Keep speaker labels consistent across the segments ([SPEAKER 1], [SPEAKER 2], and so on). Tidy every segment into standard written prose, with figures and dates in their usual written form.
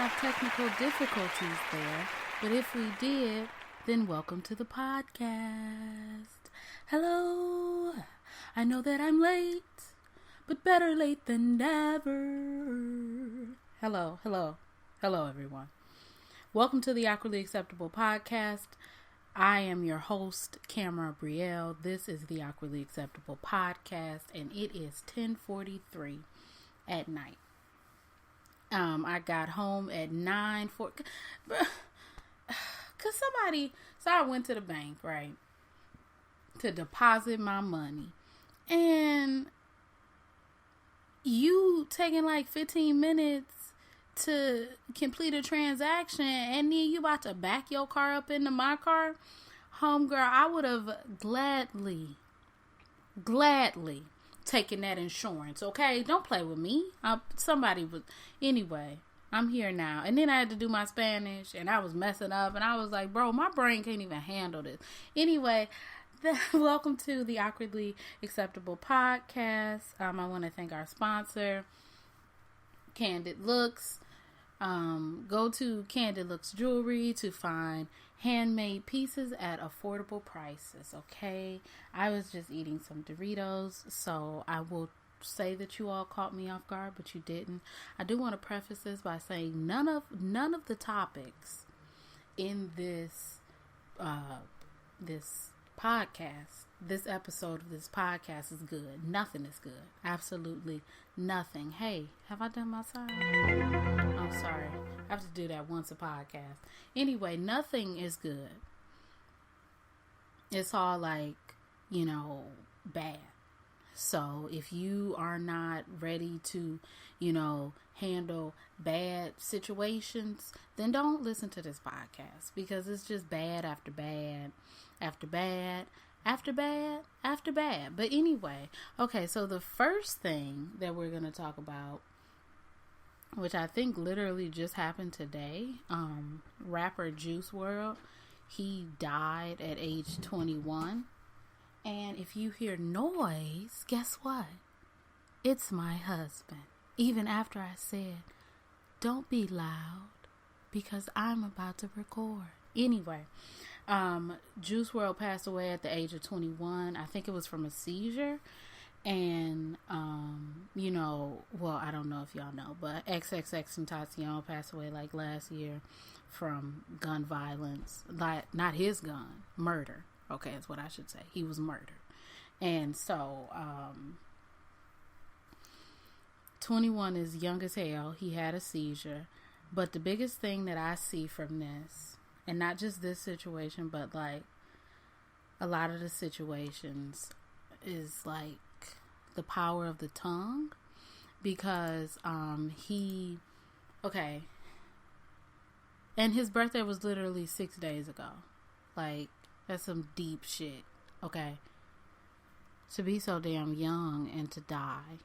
[SPEAKER 1] have technical difficulties there, but if we did, then welcome to the podcast. Hello, I know that I'm late, but better late than never. Hello, everyone. Welcome to the Awkwardly Acceptable podcast. I am your host, Camera Brielle. This is the Awkwardly Acceptable podcast, and it is 10:43 at night. I got home at 9:40 because so I went to the bank, right, to deposit my money, and you taking like 15 minutes to complete a transaction, and then you about to back your car up into my car. Homegirl, I would have gladly taken that insurance, okay? Don't play with me. Anyway, I'm here now. And then I had to do my Spanish, and I was messing up, and I was like, bro, my brain can't even handle this. Anyway, welcome to the Awkwardly Acceptable podcast. I want to thank our sponsor, Candid Looks. Go to Candid Looks Jewelry to find handmade pieces at affordable prices, okay? I was just eating some Doritos, so I will say that you all caught me off guard, but you didn't. I do want to preface this by saying none of the topics in this podcast, this episode of this podcast is good. Nothing is good. Absolutely nothing. Hey, have I done my side? I'm sorry. I have to do that once a podcast. Anyway, nothing is good. It's all like, bad. So if you are not ready to, handle bad situations, then don't listen to this podcast, because it's just bad after bad after bad after bad after bad. But anyway, okay, so the first thing that we're going to talk about, which I think literally just happened today, rapper Juice Wrld, he died at age 21. And if you hear noise, guess what? It's my husband. Even after I said, don't be loud, because I'm about to record. Anyway, Juice Wrld passed away at the age of 21. I think it was from a seizure. And, I don't know if y'all know, but XXXTentacion passed away like last year from gun violence. Not his gun, murder. Okay, that's what I should say. He was murdered. And so, 21 is young as hell. He had a seizure. But the biggest thing that I see from this, and not just this situation, but like a lot of the situations, is like the power of the tongue. Because and his birthday was literally 6 days ago. Like, that's some deep shit, okay? To be so damn young and to die.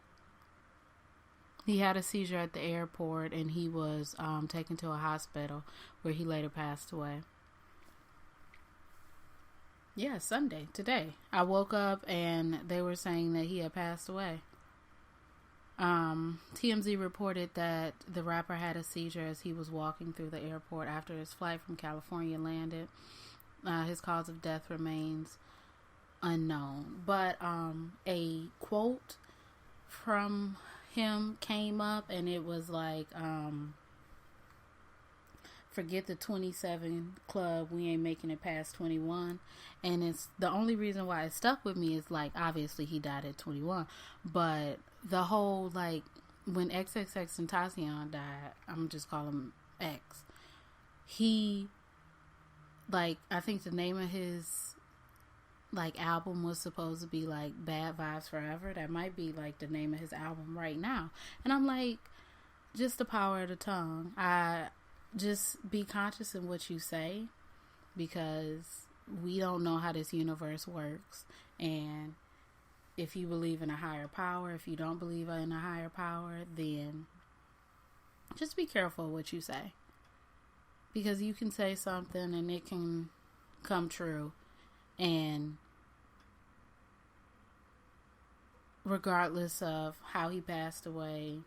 [SPEAKER 1] He had a seizure at the airport, and he was taken to a hospital where he later passed away. Yeah, Sunday, today. I woke up and they were saying that he had passed away. TMZ reported that the rapper had a seizure as he was walking through the airport after his flight from California landed. His cause of death remains unknown. But a quote from him came up, and it was like, forget the 27 club, we ain't making it past 21. And it's the only reason why it stuck with me is, like, obviously he died at 21, but the whole, like, when XXXTentacion died, I'm just calling him X, he, like, I think the name of his, like, album was supposed to be, like, Bad Vibes Forever. That might be, like, the name of his album right now. And I'm like, just the power of the tongue. Just be conscious in what you say, because we don't know how this universe works. And if you believe in a higher power, if you don't believe in a higher power, then just be careful what you say. Because you can say something and it can come true. And regardless of how he passed away,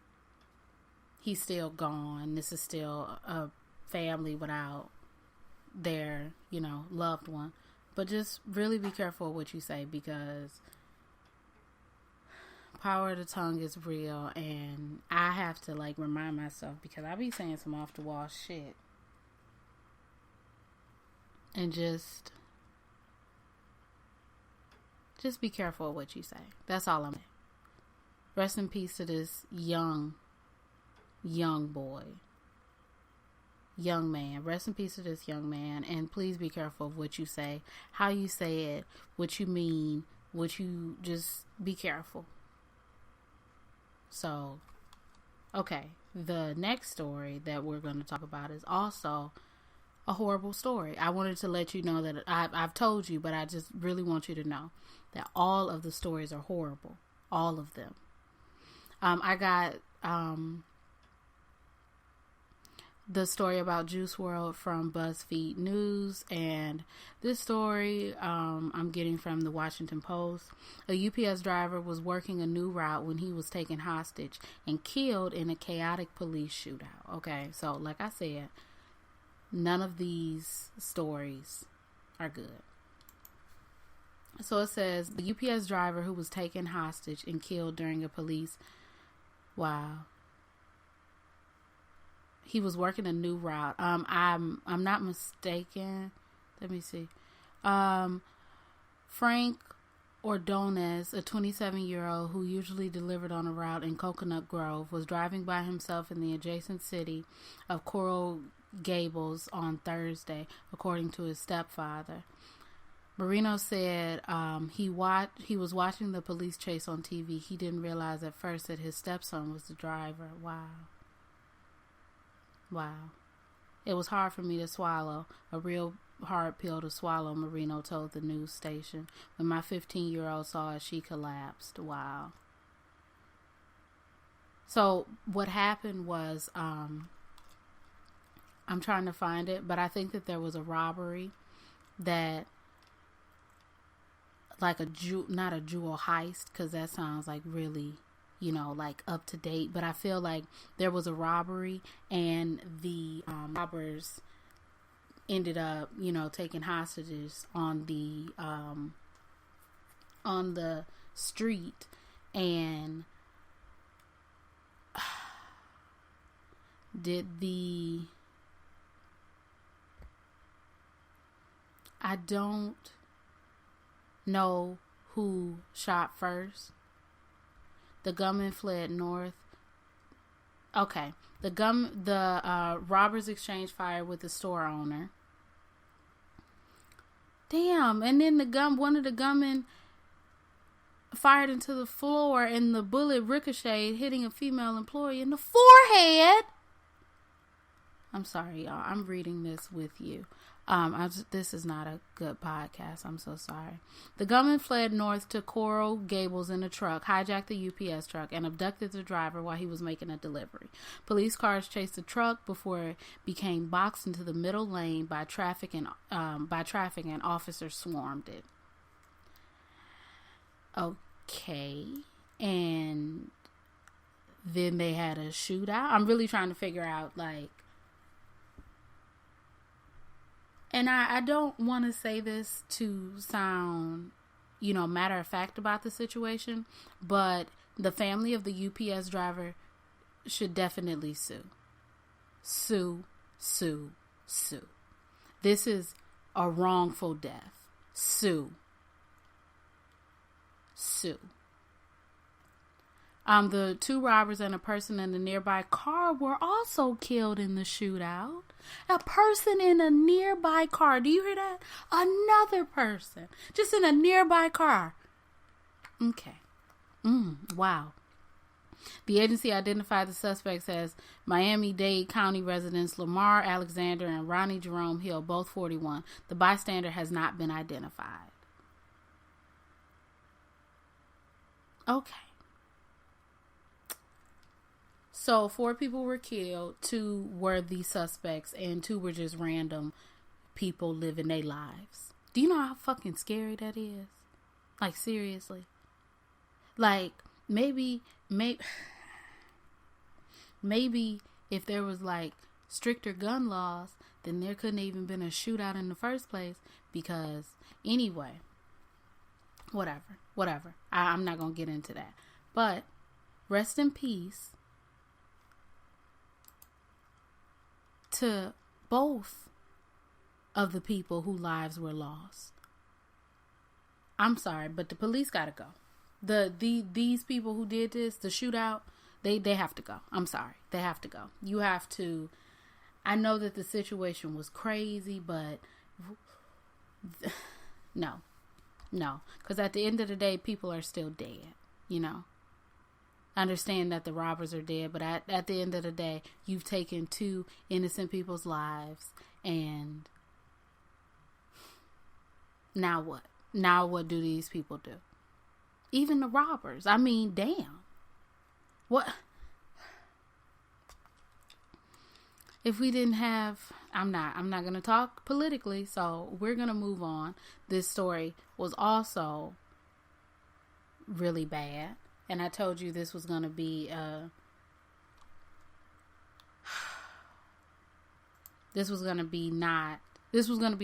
[SPEAKER 1] he's still gone. This is still a family without their, loved one. But just really be careful what you say, because power of the tongue is real, and I have to remind myself, because I be saying some off the wall shit. And just be careful of what you say. That's all I'm saying. Rest in peace to this young boy. Young man. Rest in peace to this young man. And please be careful of what you say, how you say it, what you mean, just be careful. So, okay. The next story that we're going to talk about is also a horrible story. I wanted to let you know that I've told you, but I just really want you to know that all of the stories are horrible. All of them. I got the story about Juice Wrld from BuzzFeed News, and this story I'm getting from the Washington Post. A UPS driver was working a new route when he was taken hostage and killed in a chaotic police shootout. Okay, so like I said, none of these stories are good. So it says, the UPS driver who was taken hostage and killed during a police... Wow. He was working a new route. I'm not mistaken. Let me see. Frank Ordonez, a 27-year-old who usually delivered on a route in Coconut Grove, was driving by himself in the adjacent city of Coral Gables on Thursday, according to his stepfather. Marino said he was watching the police chase on TV. He didn't realize at first that his stepson was the driver. Wow. It was hard for me to swallow. A real hard pill to swallow, Marino told the news station. When my 15-year-old saw it, she collapsed. Wow. So what happened was, I'm trying to find it, but I think that there was a robbery that, not a jewel heist, because that sounds really, up to date. But I feel like there was a robbery, and the robbers ended up, taking hostages on the street, and I don't know who shot first. The gunman fled north. Okay. The robbers exchanged fire with the store owner. Damn. And then one of the gunmen fired into the floor, and the bullet ricocheted, hitting a female employee in the forehead. I'm sorry, y'all. I'm reading this with you. This is not a good podcast. I'm so sorry. The gunman fled north to Coral Gables in a truck, hijacked the UPS truck, and abducted the driver while he was making a delivery. Police cars chased the truck before it became boxed into the middle lane by traffic, and officers swarmed it. Okay. And then they had a shootout. I'm really trying to figure out, and I don't want to say this to sound, matter of fact about the situation, but the family of the UPS driver should definitely sue. Sue. This is a wrongful death. Sue. The two robbers and a person in a nearby car were also killed in the shootout. A person in a nearby car. Do you hear that? Another person. Just in a nearby car. Okay. Wow. The agency identified the suspects as Miami-Dade County residents Lamar Alexander and Ronnie Jerome Hill, both 41. The bystander has not been identified. Okay. So 4 people were killed, 2 were the suspects, and 2 were just random people living their lives. Do you know how fucking scary that is? Seriously. Maybe maybe if there was like stricter gun laws, then there couldn't even been a shootout in the first place. Because anyway, whatever. I'm not going to get into that. But rest in peace to both of the people whose lives were lost. I'm sorry, but the police got to go. These people who did this, the shootout, they have to go. I'm sorry. They have to go. You have to. I know that the situation was crazy, but no. Because at the end of the day, people are still dead, you know. I understand that the robbers are dead, but at the end of the day, you've taken 2 innocent people's lives, and now what? Now what do these people do? Even the robbers. I mean, damn. What? If we didn't have, I'm not going to talk politically, so we're going to move on. This story was also really bad. And I told you this was going to be a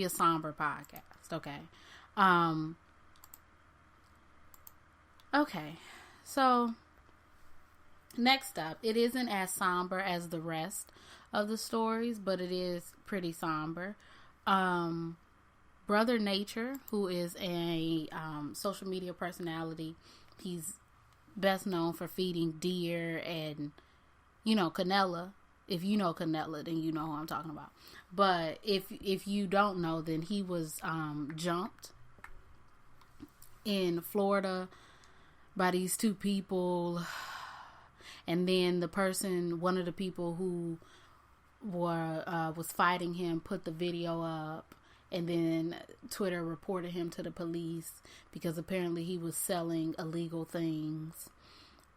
[SPEAKER 1] somber podcast, okay? Okay. So next up, it isn't as somber as the rest of the stories, but it is pretty somber. Brother Nature, who is a social media personality, he's best known for feeding deer and, you know, Canella. If you know Canella, then you know who I'm talking about. But if you don't know, then he was jumped in Florida by these 2 people. And then one of the people who was fighting him put the video up. And then Twitter reported him to the police because apparently he was selling illegal things.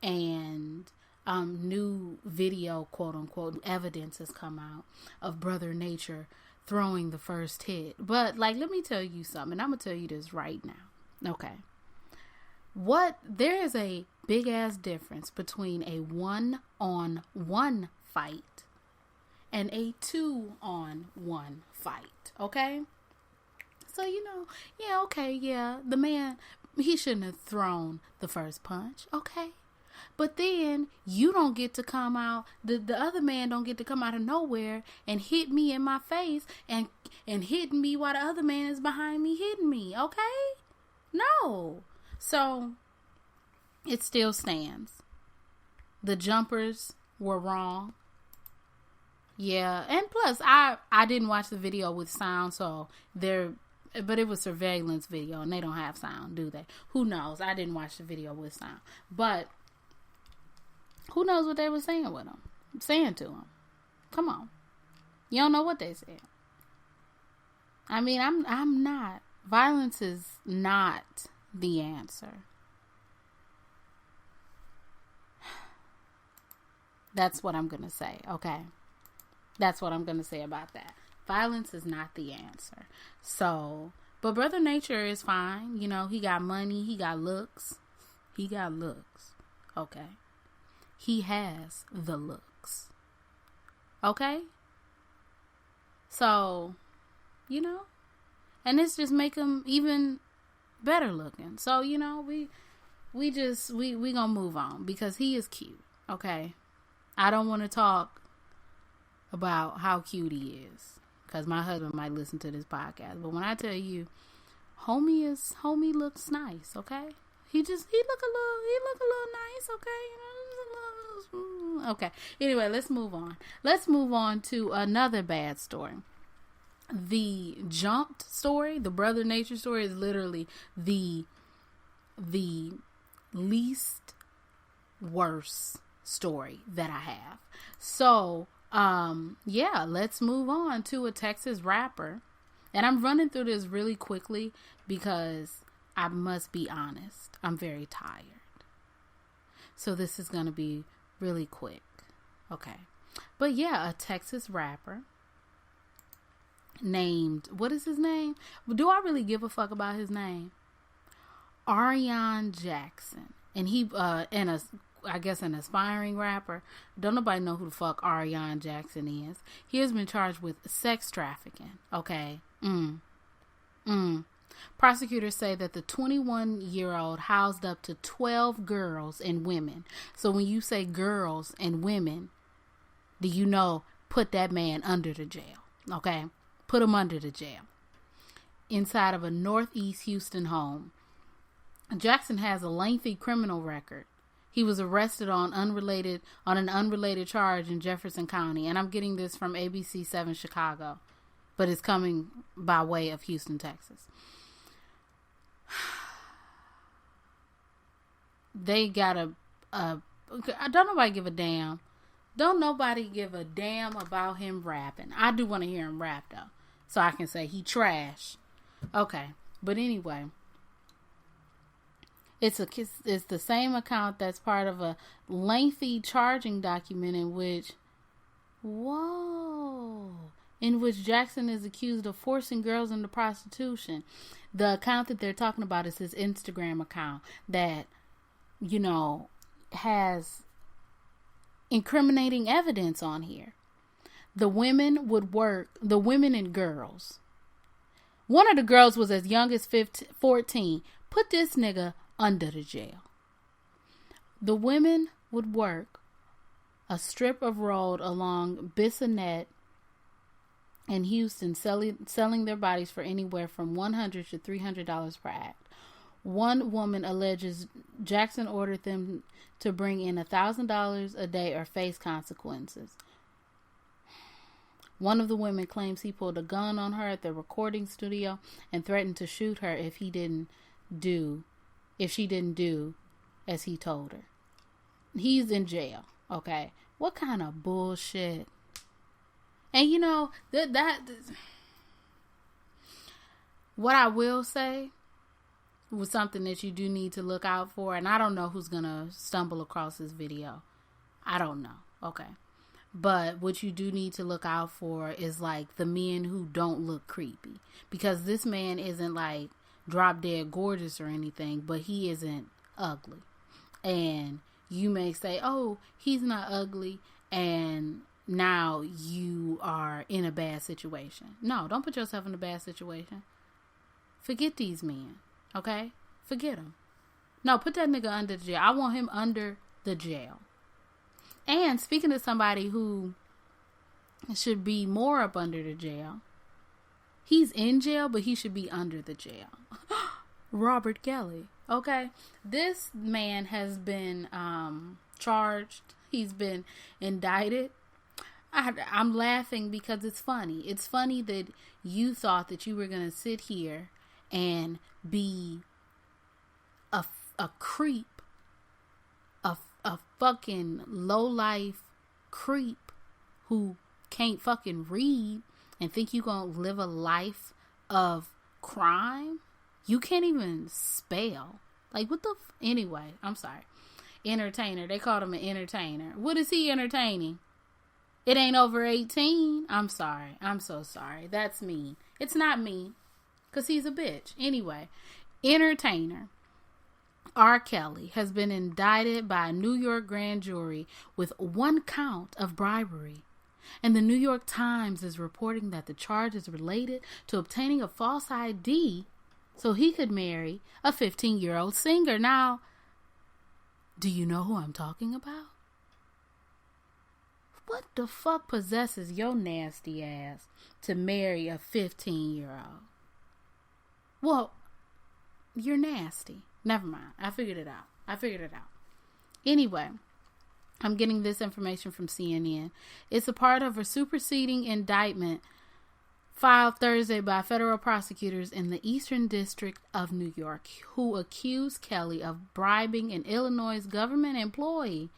[SPEAKER 1] And new video, quote unquote, evidence has come out of Brother Nature throwing the first hit. But like, let me tell you something. I'm going to tell you this right now. Okay. There is a big ass difference between a 1-on-1 fight and a 2-on-1 fight. Okay. So, you know, the man, he shouldn't have thrown the first punch, okay? But then you don't get to come out, the other man don't get to come out of nowhere and hit me in my face and hitting me while the other man is behind me hitting me, okay? No. So, it still stands. The jumpers were wrong. Yeah, and plus, I didn't watch the video with sound, so but it was surveillance video, and they don't have sound, do they? Who knows? I didn't watch the video with sound. But who knows what they were saying to him? Come on. You don't know what they said. I mean, I'm not. Violence is not the answer. That's what I'm going to say, okay? That's what I'm going to say about that. Violence is not the answer. So, but Brother Nature is fine. You know, he got money. He got looks. Okay? He has the looks. Okay? So, you know, and this just make him even better looking. So, you know, we gonna move on because he is cute. Okay? I don't want to talk about how cute he is because my husband might listen to this podcast. But when I tell you, homie looks nice, okay? He look a little nice, okay? You know, okay. Anyway, let's move on. Let's move on to another bad story. The jumped story, the Brother Nature story, is literally the least worst story that I have. So, yeah, let's move on to a Texas rapper. And I'm running through this really quickly because I must be honest, I'm very tired. So this is going to be really quick. Okay. But yeah, a Texas rapper named, what is his name? Do I really give a fuck about his name? Ariane Jackson. And he, and a I guess, an aspiring rapper. Don't nobody know who the fuck Ariane Jackson is. He has been charged with sex trafficking. Okay. Prosecutors say that the 21-year-old housed up to 12 girls and women. So when you say girls and women, do you know, put that man under the jail. Okay? Put him under the jail. Inside of a Northeast Houston home. Jackson has a lengthy criminal record. He was arrested on an unrelated charge in Jefferson County. And I'm getting this from ABC 7 Chicago. But it's coming by way of Houston, Texas. They got don't nobody give a damn. Don't nobody give a damn about him rapping. I do want to hear him rap, though. So I can say he trash. Okay. But anyway. It's the same account that's part of a lengthy charging document in which Jackson is accused of forcing girls into prostitution. The account that they're talking about is his Instagram account that, has incriminating evidence on here. The women and girls. One of the girls was as young as 14. Put this nigga under the jail. The women would work a strip of road along Bissonnet in Houston, selling their bodies for anywhere from $100 to $300 per act. One woman alleges Jackson ordered them to bring in $1,000 a day or face consequences. One of the women claims he pulled a gun on her at the recording studio and threatened to shoot her if she didn't do as he told her. He's in jail. Okay. What kind of bullshit? And what I will say was something that you do need to look out for. And I don't know who's going to stumble across this video. I don't know. Okay. But what you do need to look out for is like the men who don't look creepy. Because this man isn't like drop dead gorgeous or anything, but he isn't ugly. And you may say, oh, he's not ugly, and now you are in a bad situation. No, don't put yourself in a bad situation. Forget these men, okay? Forget them. No, put that nigga under the jail. I want him under the jail. And speaking of somebody who should be more up under the jail, he's in jail, but he should be under the jail. Robert Kelly. Okay. This man has been charged. He's been indicted. I'm laughing because it's funny. It's funny that you thought that you were going to sit here and be a creep, a fucking low-life creep who can't fucking read and think you gonna live a life of crime. You can't even spell. Like, what the anyway, I'm sorry. Entertainer. They called him an entertainer. What is he entertaining? It ain't over 18. I'm sorry. I'm so sorry. That's mean. It's not mean. Because he's a bitch. Anyway, entertainer R. Kelly has been indicted by a New York grand jury with 1 count of bribery. And the New York Times is reporting that the charge is related to obtaining a false ID so he could marry a 15-year-old singer. Now, do you know who I'm talking about? What the fuck possesses your nasty ass to marry a 15-year-old? Well, you're nasty. Never mind. I figured it out. Anyway, I'm getting this information from CNN. It's a part of a superseding indictment filed Thursday by federal prosecutors in the Eastern District of New York, who accused Kelly of bribing an Illinois government employee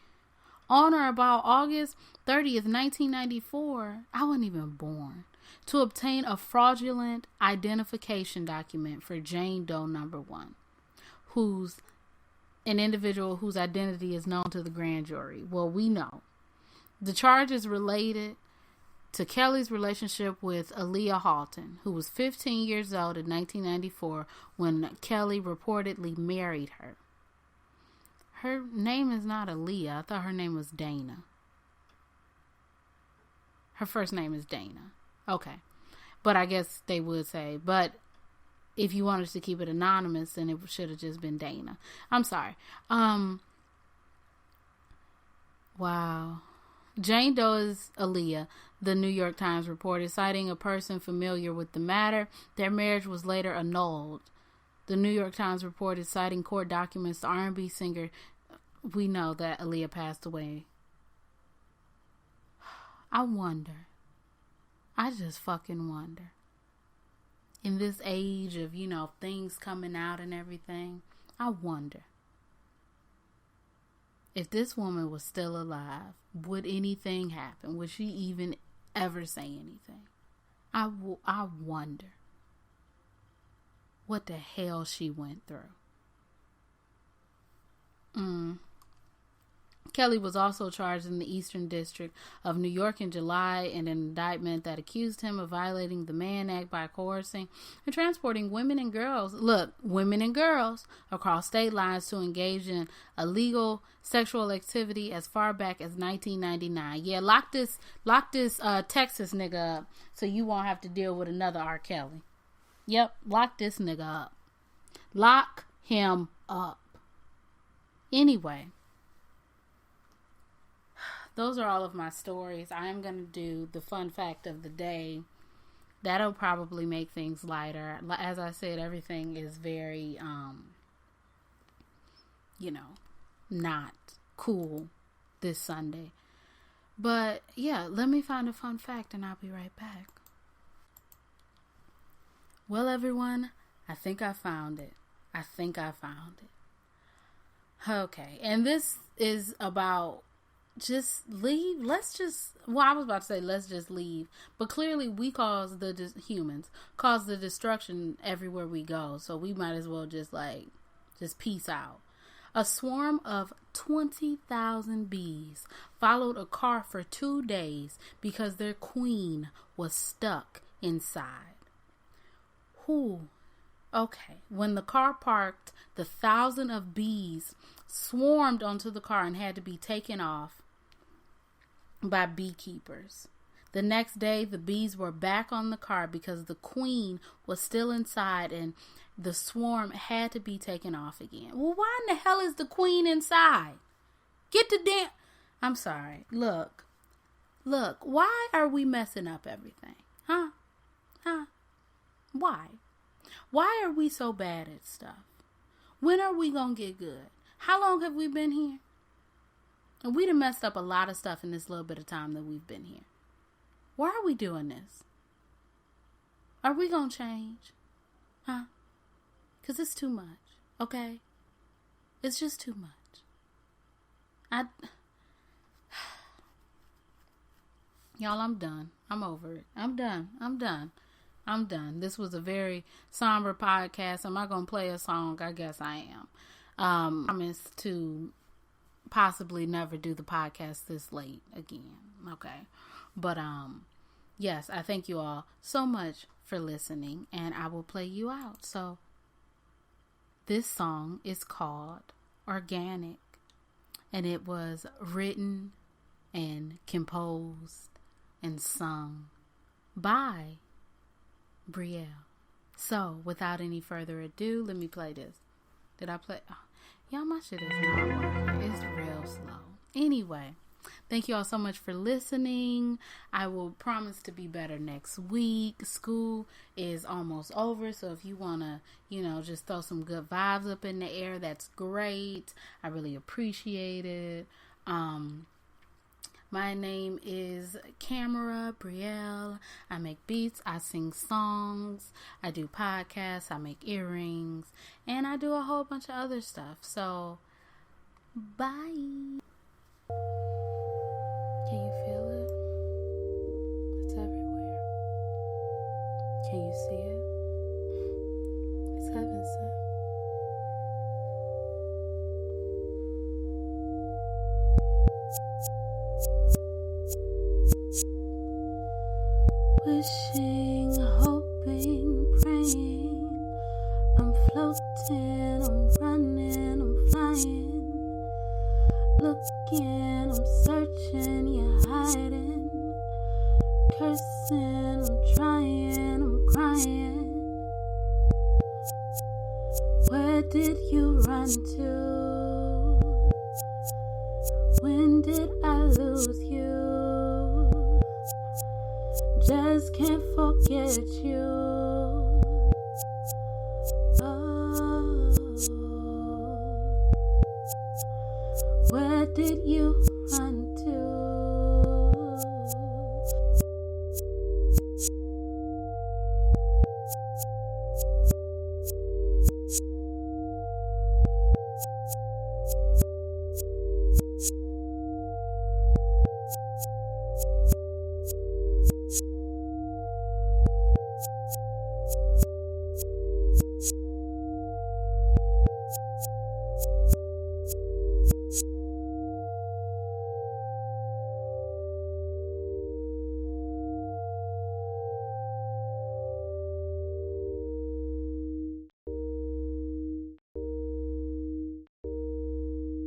[SPEAKER 1] on or about August 30th, 1994. I wasn't even born. To obtain a fraudulent identification document for Jane Doe number 1, who's an individual whose identity is known to the grand jury. Well, we know. The charge is related to Kelly's relationship with Aaliyah Halton, who was 15 years old in 1994 when Kelly reportedly married her. Her name is not Aaliyah. I thought her name was Dana. Her first name is Dana. Okay. But I guess they would say, but if you wanted to keep it anonymous, then it should have just been Dana. I'm sorry. Wow. Jane Doe is Aaliyah, the New York Times reported, citing a person familiar with the matter. Their marriage was later annulled. The New York Times reported, citing court documents, the R&B singer. We know that Aaliyah passed away. I wonder. I just fucking wonder. In this age of, things coming out and everything, I wonder. If this woman was still alive, would anything happen? Would she even ever say anything? I wonder what the hell she went through. Kelly was also charged in the Eastern District of New York in July in an indictment that accused him of violating the Mann Act by coercing and transporting women and girls across state lines to engage in illegal sexual activity as far back as 1999. Yeah, lock this Texas nigga up so you won't have to deal with another R. Kelly. Yep, lock this nigga up. Lock him up. Anyway. Those are all of my stories. I am going to do the fun fact of the day. That'll probably make things lighter. As I said, everything is very, not cool this Sunday. But, yeah, let me find a fun fact and I'll be right back. Well, everyone, I think I found it. Okay, and this is about... just leave. I was about to say let's just leave, but clearly we humans cause the destruction everywhere we go, so we might as well just peace out. A swarm of 20,000 bees followed a car for 2 days because their queen was stuck inside. Okay, when the car parked, the 1,000 of bees swarmed onto the car and had to be taken off by beekeepers. The next day, the bees were back on the car because the queen was still inside and the swarm had to be taken off again. Well, why in the hell is the queen inside? Get the damn... I'm sorry. Look, why are we messing up everything? Huh? Why? Why are we so bad at stuff? When are we gonna get good? How long have we been here? And we done messed up a lot of stuff in this little bit of time that we've been here. Why are we doing this? Are we gonna change? Huh? Because it's too much, okay? It's just too much. Y'all, I'm done. I'm over it. I'm done. This was a very somber podcast. Am I going to play a song? I guess I am. I promise to possibly never do the podcast this late again. Okay. But, yes, I thank you all so much for listening, and I will play you out. So, this song is called Organic, and it was written and composed and sung by Wrld. So, without any further ado, let me play this. Did I play? Oh, y'all, my shit is not working. It's real slow. Anyway, thank you all so much for listening. I will promise to be better next week. School is almost over, so if you want to, just throw some good vibes up in the air, that's great. I really appreciate it. My name is Camera Wrld. I make beats, I sing songs, I do podcasts, I make earrings, and I do a whole bunch of other stuff. So, bye. Can you feel it? It's everywhere. Can you see it? It's heaven sent. Wishing, hoping, praying, I'm floating, I'm running, I'm flying, looking, I'm searching, you're hiding, cursing, I'm trying, I'm crying. Where did you run to? When did I lose you? Just can't forget you. Oh, where did you